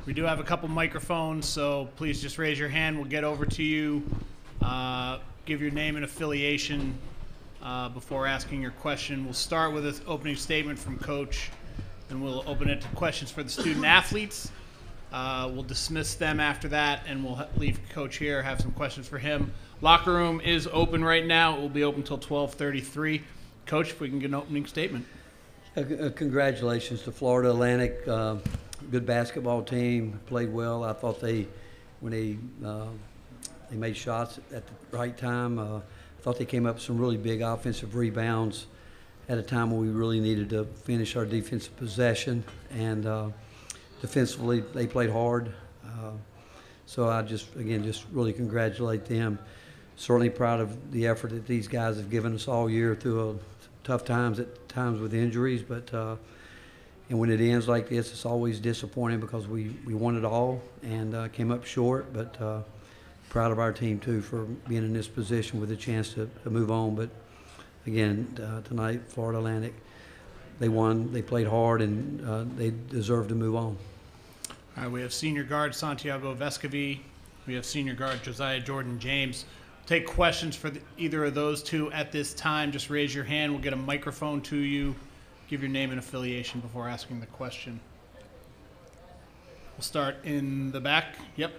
We do have a couple microphones, so please just raise your hand. We'll get over to you. Give your name and affiliation before asking your question. We'll start with an opening statement from Coach, and we'll open it to questions for the student athletes. We'll dismiss them after that, and we'll leave Coach here, have some questions for him. Locker room is open right now. It will be open until 12:33. Coach, if we can get an opening statement. Congratulations to Florida Atlantic. Good basketball team, played well. I thought when they made shots at the right time. I thought they came up with some really big offensive rebounds at a time when we really needed to finish our defensive possession. And defensively, they played hard. So I just really congratulate them. Certainly proud of the effort that these guys have given us all year through tough times, at times with injuries. But and when it ends like this, it's always disappointing because we won it all and came up short. But proud of our team, too, for being in this position with a chance to move on. But, again, tonight, Florida Atlantic, they won, they played hard, and they deserve to move on. All right, we have senior guard Santiago Vescovi. We have senior guard Josiah Jordan James. Take questions for either of those two at this time. Just raise your hand. We'll get a microphone to you. Give your name and affiliation before asking the question. We'll start in the back. Yep.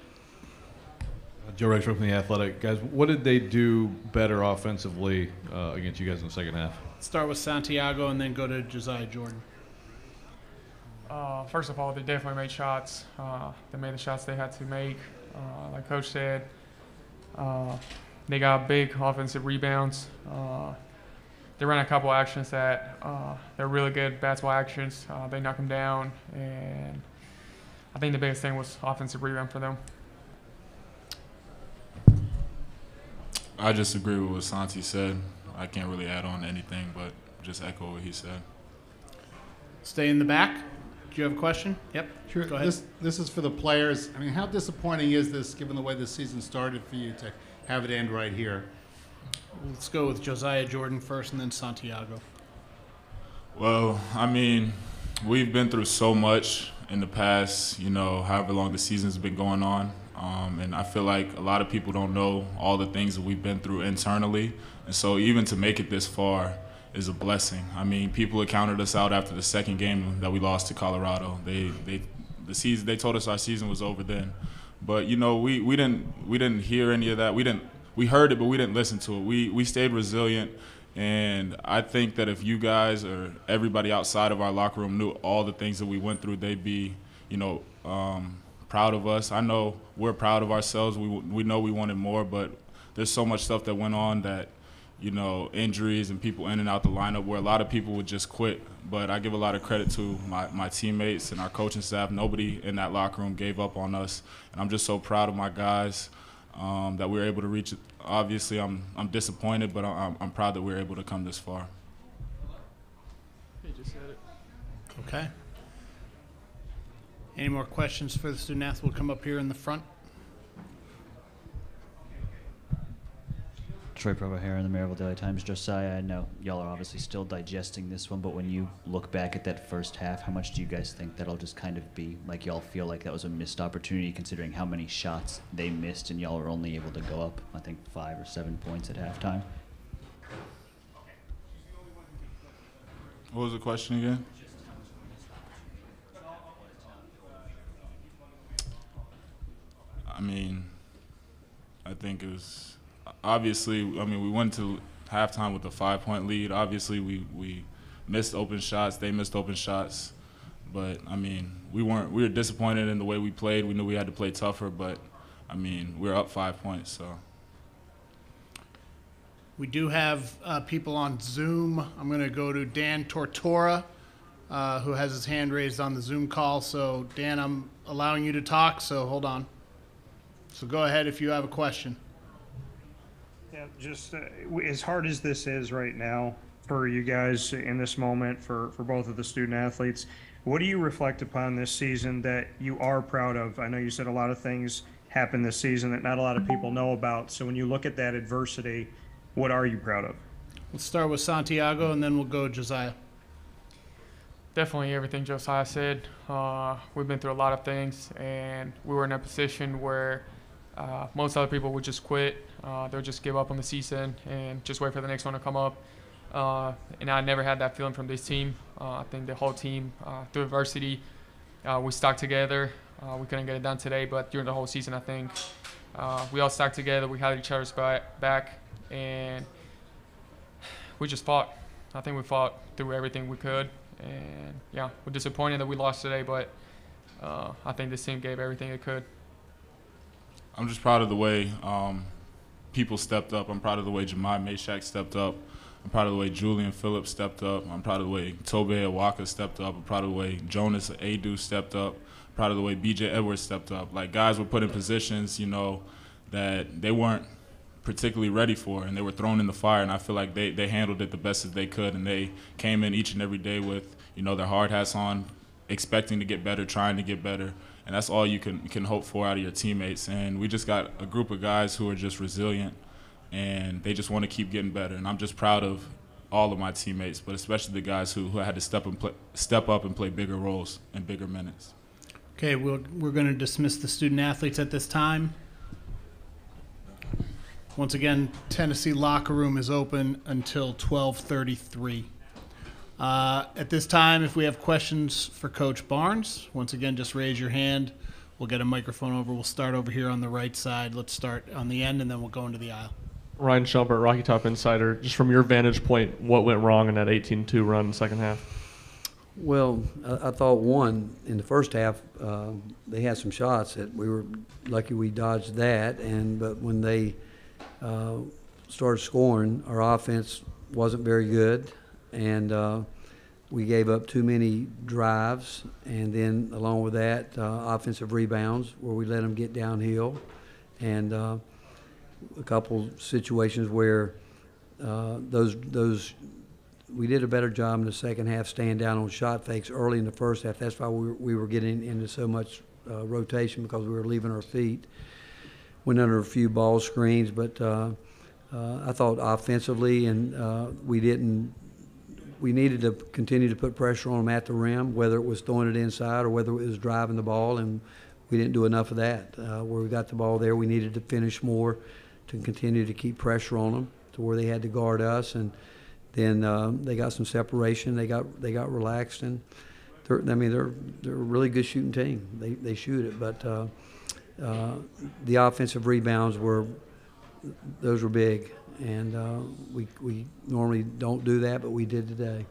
Joe Rexford from The Athletic. Guys, what did they do better offensively against you guys in the second half? Start with Santiago and then go to Josiah Jordan. First of all, they definitely made shots. They made the shots they had to make. Like Coach said, they got big offensive rebounds. They ran a couple actions that they're really good basketball actions. They knocked them down, and I think the biggest thing was offensive rebound for them. I just agree with what Santi said. I can't really add on anything, but just echo what he said. Stay in the back. Do you have a question? Yep. Sure. Go ahead. This is for the players. I mean, how disappointing is this, given the way the season started, for you to have it end right here? Let's go with Josiah Jordan first and then Santiago. Well, I mean, we've been through so much in the past, however long the season's been going on. And I feel like a lot of people don't know all the things that we've been through internally. And so even to make it this far is a blessing. I mean, people had counted us out after the second game that we lost to Colorado. They told us our season was over then. But, we didn't hear any of that. We heard it, but we didn't listen to it. We stayed resilient. And I think that if you guys or everybody outside of our locker room knew all the things that we went through, they'd be, proud of us. I know we're proud of ourselves. We know we wanted more, but there's so much stuff that went on that, injuries and people in and out the lineup where a lot of people would just quit. But I give a lot of credit to my teammates and our coaching staff. Nobody in that locker room gave up on us. And I'm just so proud of my guys that we were able to reach it. Obviously, I'm disappointed, but I'm proud that we were able to come this far. He just said it. Okay. Any more questions for the student athlete? We'll come up here in the front. Troy Probahara in the Maryville Daily Times. Josiah, I know y'all are obviously still digesting this one, but when you look back at that first half, how much do you guys think that'll just kind of be like y'all feel like that was a missed opportunity considering how many shots they missed and y'all were only able to go up, I think, 5 or 7 points at halftime? What was the question again? I mean, I think it was obviously. I mean, we went to halftime with a 5-point lead. Obviously, we missed open shots. They missed open shots, but I mean, we were disappointed in the way we played. We knew we had to play tougher, but I mean, we were up 5 points. So We do have people on Zoom. I'm going to go to Dan Tortora, who has his hand raised on the Zoom call. So, Dan, I'm allowing you to talk, so hold on. So go ahead if you have a question. Yeah, just as hard as this is right now for you guys in this moment, for both of the student athletes, what do you reflect upon this season that you are proud of? I know you said a lot of things happened this season that not a lot of people know about. So when you look at that adversity, what are you proud of? Let's start with Santiago, and then we'll go Josiah. Definitely everything Josiah said. We've been through a lot of things, and we were in a position where most other people would just quit. They'll just give up on the season and just wait for the next one to come up. And I never had that feeling from this team. I think the whole team, through adversity, we stuck together. We couldn't get it done today, but during the whole season, I think we all stuck together. We had each other's back, and we just fought. I think we fought through everything we could. And, yeah, we're disappointed that we lost today, but I think this team gave everything it could. I'm just proud of the way people stepped up. I'm proud of the way Jemai Meshack stepped up. I'm proud of the way Julian Phillips stepped up. I'm proud of the way Tobe Awaka stepped up. I'm proud of the way Jonas Adu stepped up. I'm proud of the way B.J. Edwards stepped up. Like, guys were put in positions, you know, that they weren't particularly ready for, and they were thrown in the fire, and I feel like they handled it the best that they could, and they came in each and every day with, you know, their hard hats on, expecting to get better, trying to get better, and that's all you can hope for out of your teammates. And we just got a group of guys who are just resilient, and they just want to keep getting better, and I'm just proud of all of my teammates, but especially the guys who had to step up and play bigger roles and bigger minutes. Okay, we're going to dismiss the student athletes at this time. Once again, Tennessee locker room is open until 12:33. At this time, if we have questions for Coach Barnes, once again, just raise your hand. We'll get a microphone over. We'll start over here on the right side. Let's start on the end, and then we'll go into the aisle. Ryan Schumpert, Rocky Top Insider. Just from your vantage point, what went wrong in that 18-2 run in the second half? Well, I thought, one, in the first half, they had some shots that we were lucky we dodged that, but when they started scoring, our offense wasn't very good, and we gave up too many drives, and then along with that, offensive rebounds where we let them get downhill, and a couple situations where those we did a better job in the second half staying down on shot fakes early in the first half. That's why we were getting into so much rotation, because we were leaving our feet. Went under a few ball screens, but I thought offensively, and we needed to continue to put pressure on them at the rim, whether it was throwing it inside or whether it was driving the ball, and we didn't do enough of that. Where we got the ball there, we needed to finish more to continue to keep pressure on them to where they had to guard us, and then they got some separation. They got relaxed, and they're a really good shooting team. They shoot it, but the offensive rebounds were big, and we normally don't do that, but we did today.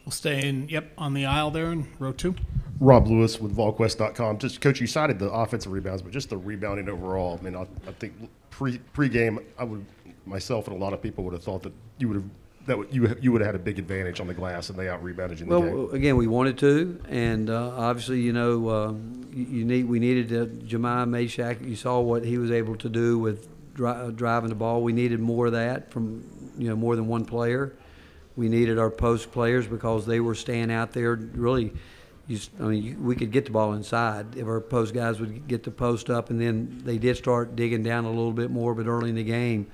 We'll stay on the aisle there in row 2. Rob Lewis with VolQuest.com. Just, Coach, you cited the offensive rebounds, but just the rebounding overall. I mean, I think pre-game, I would myself and a lot of people would have thought that you would have had a big advantage on the glass, and they out-rebounded you in the game. Well, again, we wanted to, and obviously, we needed Jemai Meshack. You saw what he was able to do with driving the ball. We needed more of that from more than one player. We needed our post players because they were staying out there really. We could get the ball inside if our post guys would get the post up, and then they did start digging down a little bit more. But early in the game,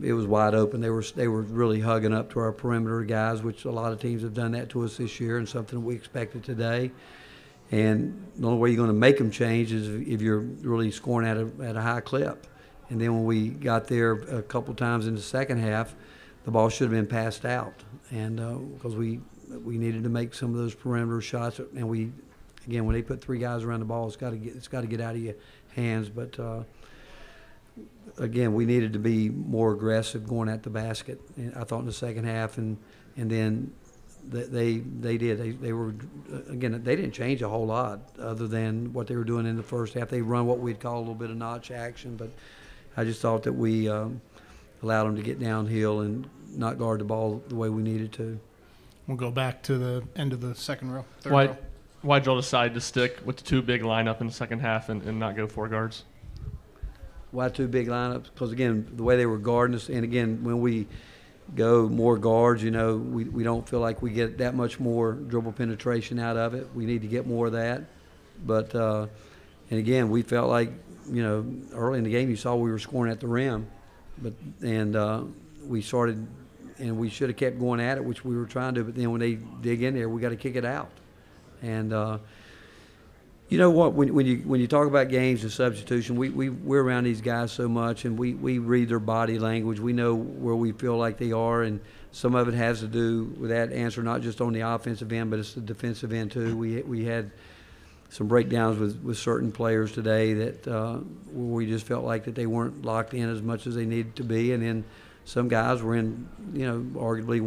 it was wide open. They were really hugging up to our perimeter guys, which a lot of teams have done that to us this year, and something that we expected today. And the only way you're going to make them change is if you're really scoring at a high clip. And then when we got there a couple times in the second half, the ball should have been passed out, and because we needed to make some of those perimeter shots. And when they put 3 guys around the ball, it's got to get out of your hands. But again, we needed to be more aggressive going at the basket, I thought, in the second half, and then they did. They were, again, they didn't change a whole lot other than what they were doing in the first half. They run what we'd call a little bit of notch action, but I just thought that we allowed them to get downhill and not guard the ball the way we needed to. We'll go back to the end of the second row. Why'd y'all decide to stick with the 2 big lineup in the second half and not go 4 guards? Why 2 big lineups? Because, again, the way they were guarding us, and, again, when we go more guards, we don't feel like we get that much more dribble penetration out of it. We need to get more of that. But, and, again, we felt like, early in the game you saw we were scoring at the rim. And we started and we should have kept going at it, which we were trying to. But then when they dig in there, we got to kick it out. And you know what? When you talk about games and substitution, we're around these guys so much, and we read their body language. We know where we feel like they are, and some of it has to do with that answer, not just on the offensive end, but it's the defensive end too. We had some breakdowns with certain players today that where we just felt like that they weren't locked in as much as they needed to be, and then some guys were in, you know, arguably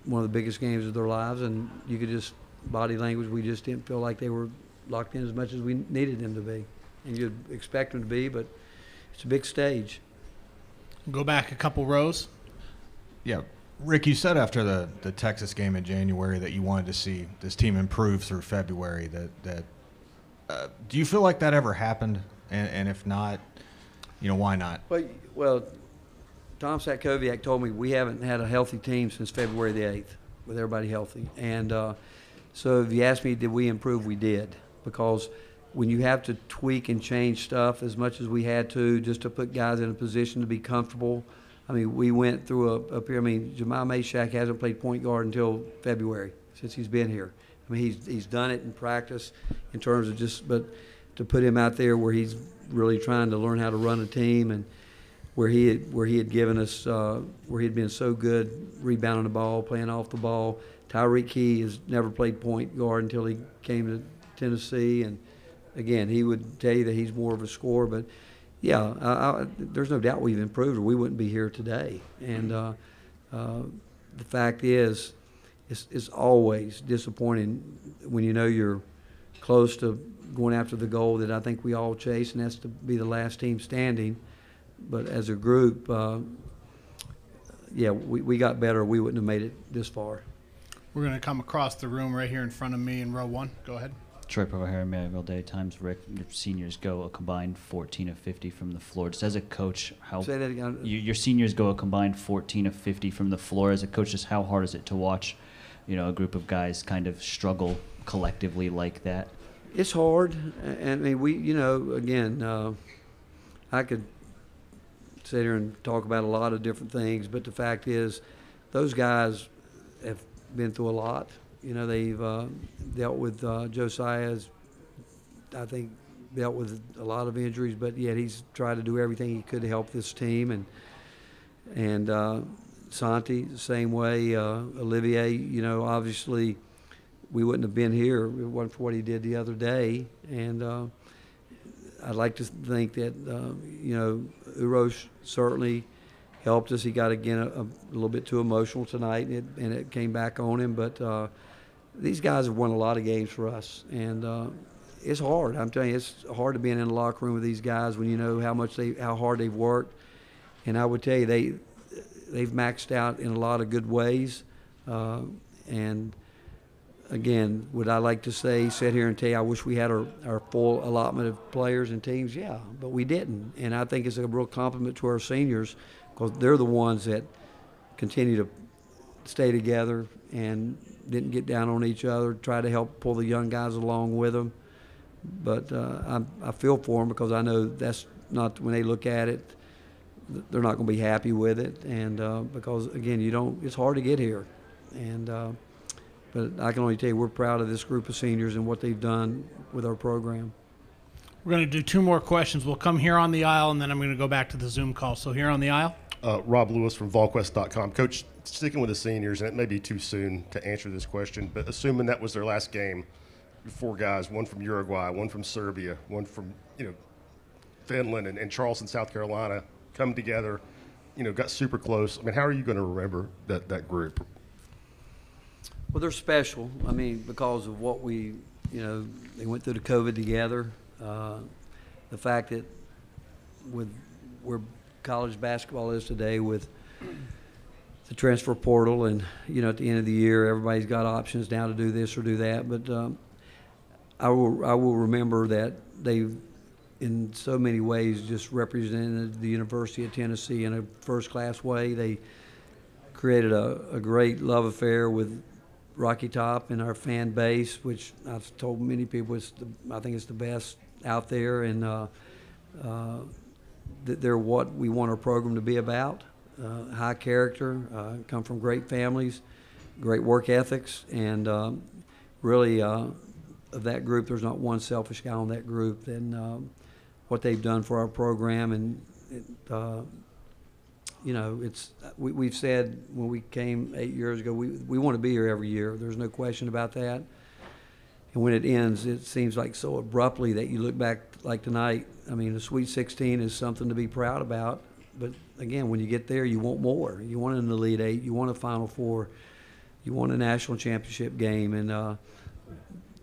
one of the biggest games of their lives, and you could just body language. We just didn't feel like they were locked in as much as we needed them to be, and you'd expect them to be, but it's a big stage. Go back a couple rows. Yeah, Rick, you said after the Texas game in January that you wanted to see this team improve through February. Do you feel like that ever happened? And if not, you know, why not? Well, Tom Satkoviak told me we haven't had a healthy team since February the 8th, with everybody healthy. And so if you ask me, did we improve? We did. Because when you have to tweak and change stuff as much as we had to just to put guys in a position to be comfortable, I mean, we went through a period. I mean, Jamal Meshack hasn't played point guard until February, since he's been here. I mean, he's done it in practice in terms of just, but to put him out there where he's really trying to learn how to run a team, and where he had given us, where he had been so good rebounding the ball, playing off the ball. Tyreek Key has never played point guard until he came to Tennessee, and again, he would tell you that he's more of a scorer. But yeah, there's no doubt we've improved, or we wouldn't be here today. And the fact is, it's always disappointing when you know you're close to going after the goal that I think we all chase, and that's to be the last team standing. But as a group, yeah, we got better. We wouldn't have made it this far. We're going to come across the room right here in front of me in row one. Go ahead. Troy Provohara, Maryville Daily Times. Rick, your seniors go a combined 14 of 50 from the floor. Just as a coach, how Say that again. Your seniors go a combined 14 of 50 from the floor. As a coach, just how hard is it to watch, you know, a group of guys kind of struggle collectively like that? It's hard, and I mean, we, you know, again, I could sit here and talk about a lot of different things, but the fact is, those guys have been through a lot. You know, they've dealt with Josiah's, I think, dealt with a lot of injuries, but yet he's tried to do everything he could to help this team. And Santi, the same way. Olivier, you know, obviously we wouldn't have been here if it wasn't for what he did the other day. And I'd like to think that, you know, Urosh certainly helped us. He got, again, a little bit too emotional tonight, and it came back on him. But these guys have won a lot of games for us, and it's hard. I'm telling you, it's hard to be in the locker room with these guys when you know how hard they've worked. And I would tell you, they've maxed out in a lot of good ways. And again, would I like to sit here and tell you I wish we had our full allotment of players and teams? Yeah, but we didn't. And I think it's a real compliment to our seniors, because they're the ones that continue to stay together and didn't get down on each other, try to help pull the young guys along with them. But I feel for them, because I know that's not, when they look at it, they're not going to be happy with it. And because, again, it's hard to get here. And but I can only tell you we're proud of this group of seniors and what they've done with our program. We're going to do two more questions. We'll come here on the aisle, and then I'm going to go back to the Zoom call. So here on the aisle. Rob Lewis from VolQuest.com. Coach, sticking with the seniors, and it may be too soon to answer this question, but assuming that was their last game, 4 guys, one from Uruguay, one from Serbia, one from, you know, Finland and Charleston, South Carolina, come together, you know, got super close. I mean, how are you going to remember that group? Well, they're special. I mean, because of what they went through the COVID together. The fact that with where college basketball is today, with the transfer portal, and, you know, at the end of the year, everybody's got options now to do this or do that. But I will remember that they've, in so many ways, just represented the University of Tennessee in a first-class way. They created a great love affair with Rocky Top and our fan base, which I've told many people I think it's the best out there, and they're what we want our program to be about. high character, come from great families, great work ethics, and really of that group, there's not one selfish guy on that group. And what they've done for our program, and we've said when we came 8 years ago, we want to be here every year. There's no question about that. And when it ends, it seems like so abruptly that you look back like tonight. I mean, the Sweet 16 is something to be proud about. But again, when you get there, you want more. You want an Elite Eight. You want a Final Four. You want a national championship game. And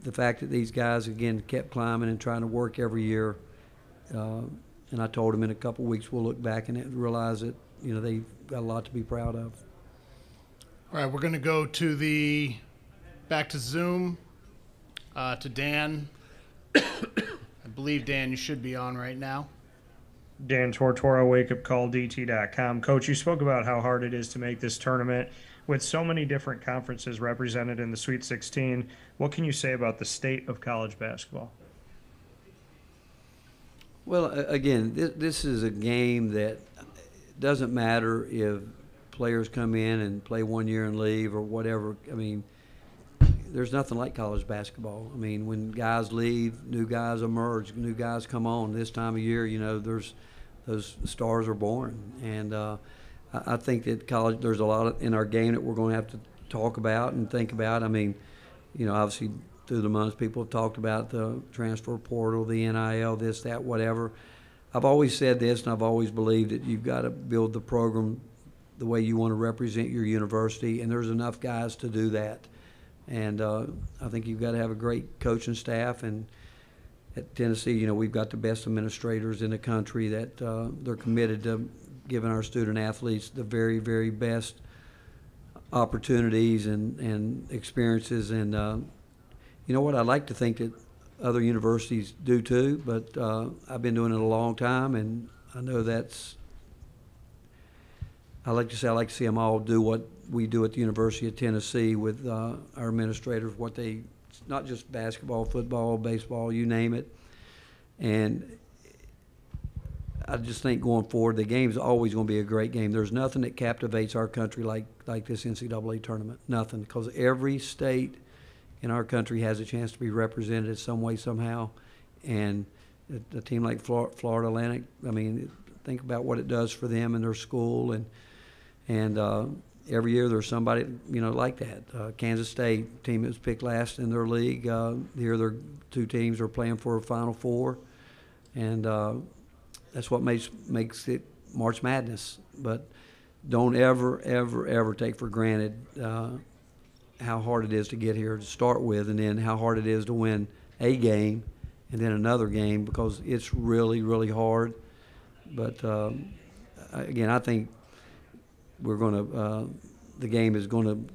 the fact that these guys, again, kept climbing and trying to work every year. And I told them in a couple of weeks we'll look back and realize that, they've got a lot to be proud of. All right, we're going to go back to Zoom, to Dan. I believe, Dan, you should be on right now. Dan Tortora, wakeupcalldt.com. Coach, you spoke about how hard it is to make this tournament. With so many different conferences represented in the Sweet 16, what can you say about the state of college basketball? Well, again, this is a game that doesn't matter if players come in and play 1 year and leave or whatever. I mean, there's nothing like college basketball. I mean, when guys leave, new guys emerge, new guys come on. This time of year, those stars are born. And I think that college, there's a lot in our game that we're going to have to talk about and think about. I mean, obviously through the months, people have talked about the transfer portal, the NIL, this, that, whatever. I've always said this, and I've always believed that you've got to build the program the way you want to represent your university, and there's enough guys to do that. And I think you've got to have a great coaching staff. And at Tennessee, we've got the best administrators in the country that they're committed to giving our student athletes the very, very best opportunities and experiences. And you know what? I'd like to think that other universities do too, but I've been doing it a long time, and I know I like to see them all do what we do at the University of Tennessee with our administrators, not just basketball, football, baseball, you name it. And I just think going forward, the game's always going to be a great game. There's nothing that captivates our country like this NCAA tournament, nothing, because every state in our country has a chance to be represented some way, somehow. And a team like Florida Atlantic, I mean, think about what it does for them and their school. And every year there's somebody, like that. Kansas State, team that was picked last in their league. Here their two teams are playing for a Final Four. And that's what makes it March Madness. But don't ever, ever, ever take for granted how hard it is to get here to start with, and then how hard it is to win a game and then another game, because it's really, really hard. But again, I think the game is going to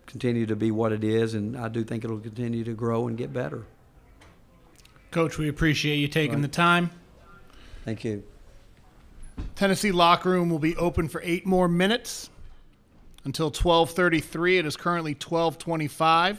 continue to be what it is, and I do think it'll continue to grow and get better. Coach, we appreciate you taking the time. Thank you. Tennessee locker room will be open for 8 more minutes until 12:33. It is currently 12:25.